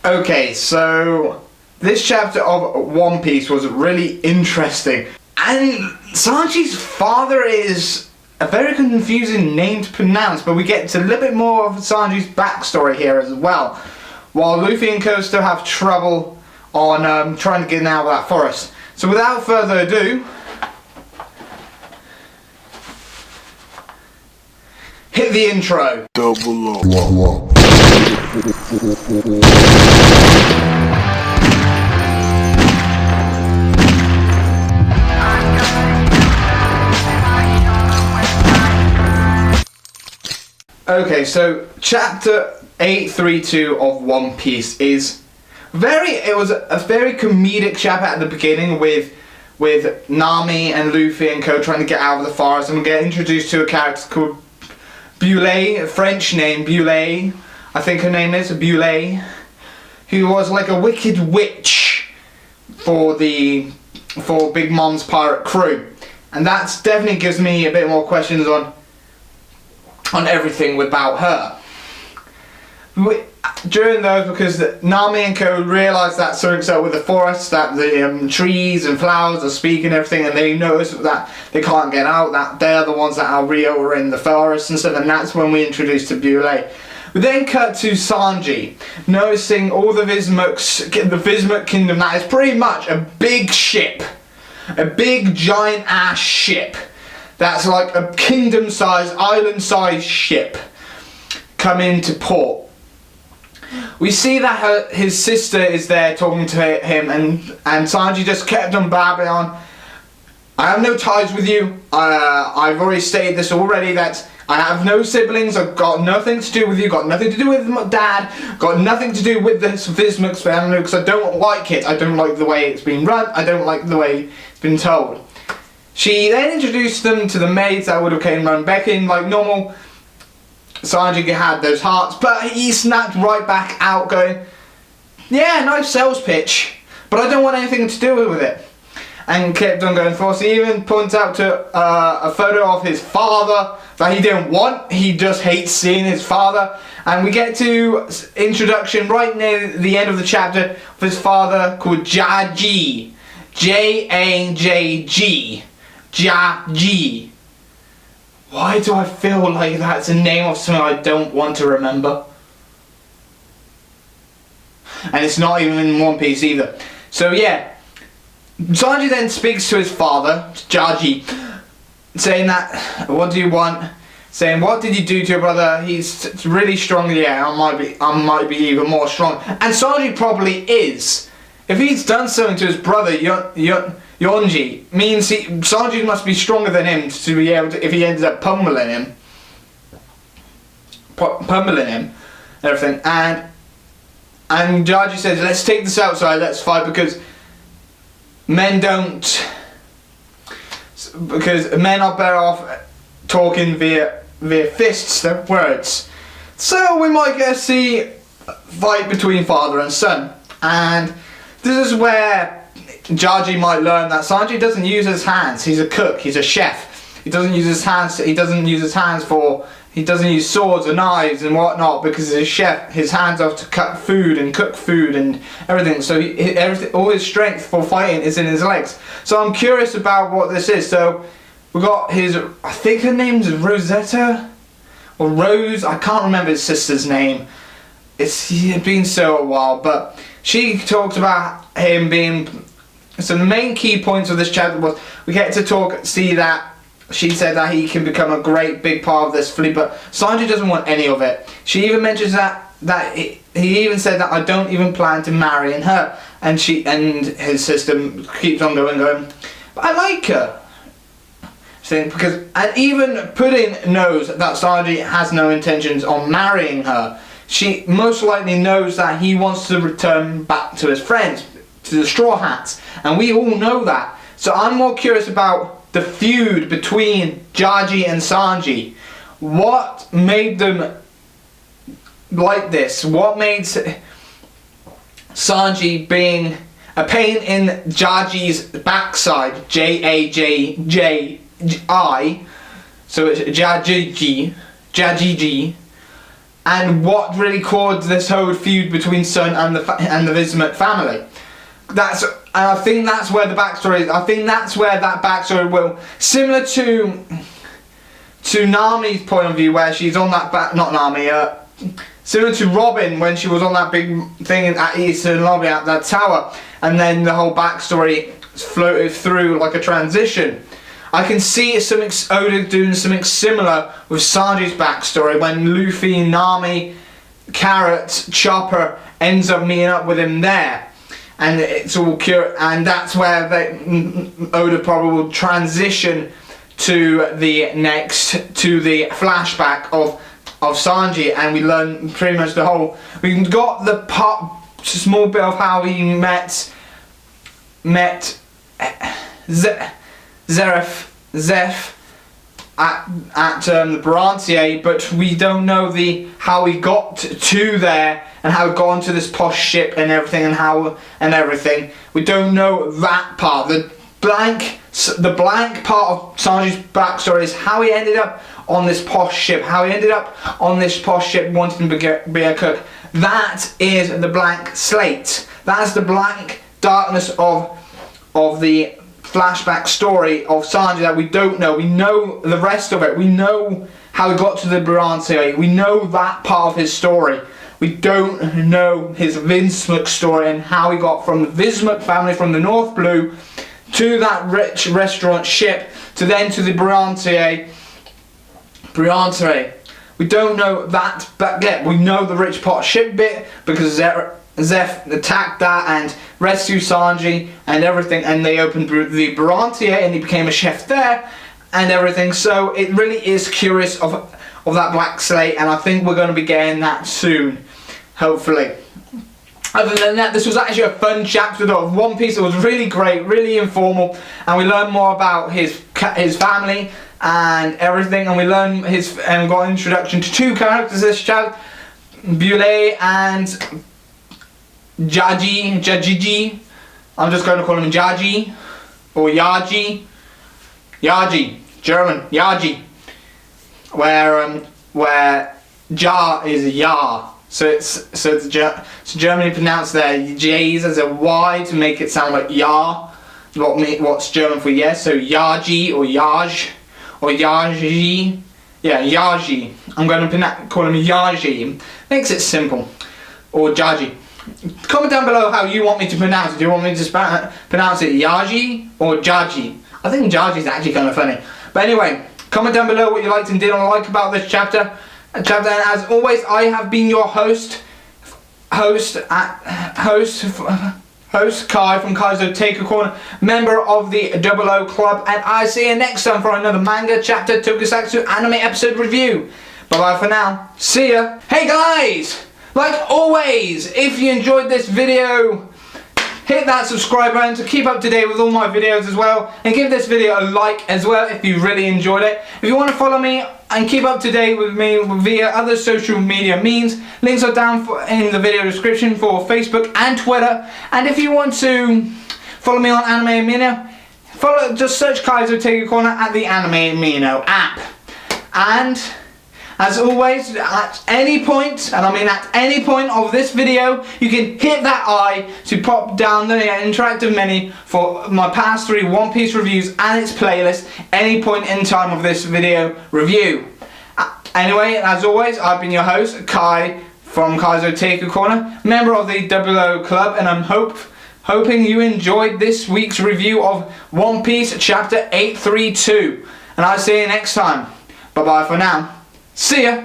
Okay, so this chapter of One Piece was really interesting. And Sanji's father is a very confusing name to pronounce, but we get to a little bit more of Sanji's backstory here as well. While Luffy and Co still have trouble on trying to get out of that forest. So without further ado, hit the intro. Double up. Okay, so chapter 832 of One Piece is it was a very comedic chapter at the beginning with Nami and Luffy and Co trying to get out of the forest, and we get introduced to a character called Bule, a French name, Bule, I think her name is, Bule, who was like a wicked witch for Big Mom's pirate crew. And that definitely gives me a bit more questions on everything about her. During those, because Nami and Co realise that something's up with the forest, that the trees and flowers are speaking and everything, and they notice that they can't get out, that they're the ones that are in the forest and stuff, and that's when we introduce to Bule. We then cut to Sanji, noticing all the Vismuk Kingdom, that is pretty much a big ship. A big giant ass ship. That's like a kingdom-sized, island-sized ship coming to port. We see that his sister is there talking to him, and Sanji just kept on babbling on. I have no ties with you. I've already stated this already, that I have no siblings. I've got nothing to do with you. Got nothing to do with my dad. Got nothing to do with this Vismuk's family, because I don't like it. I don't like the way it's been run. I don't like the way it's been told. She then introduced them to the maids that would have came run back in like normal. Sanji had those hearts, but he snapped right back out going, yeah, nice sales pitch, but I don't want anything to do with it. And kept on going forth. He even points out to a photo of his father that he didn't want. He just hates seeing his father. And we get to introduction right near the end of the chapter of his father called Jajji. J-A-J-G. Jajji. Why do I feel like that's a name of something I don't want to remember? And it's not even in One Piece either. So yeah, Sanji then speaks to his father, Jajji, saying that, what do you want? Saying, what did you do to your brother? He's really strong. Yeah, I might be even more strong. And Sanji probably is. If he's done something to his brother, Yonji, means Sanji must be stronger than him to be able to, if he ends up pummeling him and everything. And Jajji says, let's take this outside, let's fight, because men are better off talking via fists than words. So we might get to see a fight between father and son. And this is where Jajji might learn that Sanji doesn't use his hands. He's a cook, he's a chef. He doesn't use his hands, he doesn't use swords or knives and whatnot, because he's a chef. His hands are to cut food and cook food and everything. So all his strength for fighting is in his legs. So I'm curious about what this is. So we got I think her name's Rosetta or Rose. I can't remember his sister's name. It's been so a while, but she talked about him being. So the main key points of this chapter was we get to see that she said that he can become a great big part of this fleet, but Sanji doesn't want any of it. She even mentions that he even said that I don't even plan to marry her, and his sister keeps on going, but I like her. And even Pudding knows that Sanji has no intentions on marrying her. She most likely knows that he wants to return back to his friends, to the Straw Hats, and we all know that. So I'm more curious about the feud between Jajji and Sanji. What made them like this? What made Sanji being a pain in Jajji's backside? J-A-J-J-I. So it's Jajji. and what really caused this whole feud between Sun and the Vismut family. And I think that's where the backstory is. I think that's where that backstory will, similar to Nami's point of view, where she's on that not Nami, similar to Robin when she was on that big thing at Eastern Lobby at that tower, and then the whole backstory floated through like a transition. I can see Oda doing something similar with Sanji's backstory when Luffy, Nami, Carrot, Chopper ends up meeting up with him there. And it's all cute, and that's where Oda probably will transition to the flashback of Sanji, and we learn pretty much the whole. We got the small bit of how he met Zeph at the Brantier, but we don't know how he got to there and how he got onto this posh ship and everything and everything. We don't know that part. The blank part of Sanji's backstory is how he ended up on this posh ship, wanting to be a cook. That is the blank slate. That's the blank darkness of the flashback story of Sanji that we don't know. We know the rest of it. We know how he got to the Brantier. We know that part of his story. We don't know his Vismut story and how he got from the Vismut family from the North Blue to that rich restaurant ship to then to the Brantier. We don't know that, but yeah, we know the rich pot ship bit because Zeph attacked that and rescued Sanji and everything, and they opened the Brantier and he became a chef there and everything. So it really is curious of that black slate, and I think we're going to be getting that soon, hopefully. Other than that, this was actually a fun chapter of One Piece. It was really great, really informal, and we learned more about his family and everything, and we learned got an introduction to two characters this chapter, Bule and Jajji. I'm just going to call him Jajji or Jarji, German Jajji, where Jar is Ya. So Germany pronounced their J's as a Y to make it sound like Ya. What's German for yes? So Jarji or Yaj or Jarji. Yeah, Jarji. I'm going to call him Jarji. Makes it simple. Or Jajji. Comment down below how you want me to pronounce it. Do you want me to pronounce it Jarji or Jajji? I think Jajji is actually kind of funny. But anyway, comment down below what you liked and didn't like about this chapter. And as always, I have been your host Kai from Kaizo Take a Corner, member of the 00 Club, and I see you next time for another manga chapter tokusatsu anime episode review. Bye bye for now. See ya. Hey guys! Like always, if you enjoyed this video, hit that subscribe button to keep up to date with all my videos as well, and give this video a like as well if you really enjoyed it. If you want to follow me and keep up to date with me via other social media means, links are down in the video description for Facebook and Twitter. And if you want to follow me on Anime Mino, just search Kaizo Take a Corner at the Anime Mino app. And as always, at any point, and I mean at any point of this video, you can hit that I to pop down the interactive menu for my past 3 One Piece reviews and its playlist any point in time of this video review. Anyway, as always, I've been your host, Kai from Kaizo Take a Corner, member of the 00 Club, and I'm hoping you enjoyed this week's review of One Piece Chapter 832. And I'll see you next time. Bye bye for now. See ya!